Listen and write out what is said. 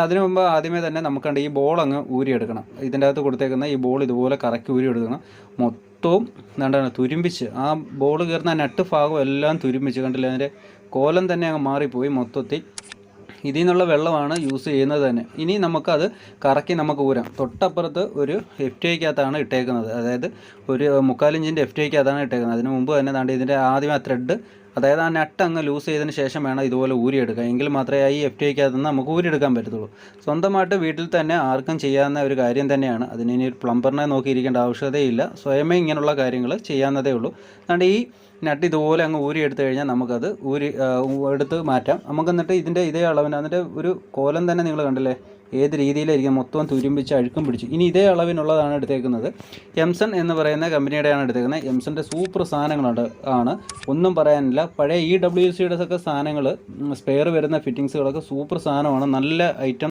അതിനു മുമ്പ് ആദ്യമേ തന്നെ നമുക്കുണ്ട് ഈ ബോൾ അങ്ങ് ഊരിയെടുക്കണം. ഇതിൻ്റെ അകത്ത് കൊടുത്തേക്കുന്ന ഈ ബോൾ ഇതുപോലെ കറക്കി ഊരിയെടുക്കണം. മൊത്തവും എന്താണ് തുരുമ്പിച്ച് ആ ബോൾ കയറുന്ന നട്ട് ഭാഗം എല്ലാം തുരുമ്പിച്ച് കണ്ടില്ല, അതിൻ്റെ കോലം തന്നെ അങ്ങ് മാറിപ്പോയി മൊത്തത്തിൽ. ഇതിൽ നിന്നുള്ള വെള്ളമാണ് യൂസ് ചെയ്യുന്നത് തന്നെ. ഇനി നമുക്കത് കറക്കി നമുക്ക് ഊരാം. തൊട്ടപ്പുറത്ത് ഒരു FTIക്കകത്താണ് ഇട്ടേക്കുന്നത്, അതായത് ഒരു 3/4 ഇഞ്ചിൻ്റെ FTIക്കകത്താണ് ഇട്ടേക്കുന്നത്. അതിന് മുമ്പ് തന്നെ ദാണ്ട് ഇതിൻ്റെ ആദ്യം ആ ത്രെഡ്, അതായത് ആ നട്ട് അങ്ങ് ലൂസ് ചെയ്തതിന് ശേഷം വേണം ഇതുപോലെ ഊരിയെടുക്കുക. എങ്കിൽ മാത്രമേ ഈ FTIക്കകത്ത് നിന്ന് നമുക്ക് ഊരിയെടുക്കാൻ പറ്റത്തുള്ളൂ. സ്വന്തമായിട്ട് വീട്ടിൽ തന്നെ ആർക്കും ചെയ്യാവുന്ന ഒരു കാര്യം തന്നെയാണ്. അതിന് ഇനി ഒരു പ്ലംബറിനെ നോക്കിയിരിക്കേണ്ട ആവശ്യതയില്ല. സ്വയമേ ഇങ്ങനെയുള്ള കാര്യങ്ങൾ ചെയ്യാവുന്നതേ ഉള്ളൂ. അതുകൊണ്ട് ഈ നട്ട് ഇതുപോലെ അങ്ങ് ഊരി എടുത്തു കഴിഞ്ഞാൽ നമുക്കത് എടുത്ത് മാറ്റാം. നമുക്ക് എന്നിട്ട് ഇതിൻ്റെ ഇതേ അളവിന് അതിൻ്റെ ഒരു കോലം തന്നെ നിങ്ങൾ കണ്ടില്ലേ ഏത് രീതിയിലായിരിക്കും, മൊത്തം തുരുമ്പിച്ച് അഴുക്കും പിടിച്ചു. ഇനി ഇതേ അളവിനുള്ളതാണ് എടുത്തേക്കുന്നത്. എംസൺ എന്ന് പറയുന്ന കമ്പനിയുടെയാണ് എടുത്തേക്കുന്നത്. എംസൻ്റെ സൂപ്പർ സാധനങ്ങളുണ്ട് ആണ്, ഒന്നും പറയാനില്ല. പഴയ EWCയുടെ ഒക്കെ സാധനങ്ങൾ, സ്പെയർ വരുന്ന ഫിറ്റിങ്സുകളൊക്കെ സൂപ്പർ സാധനമാണ്, നല്ല ഐറ്റം.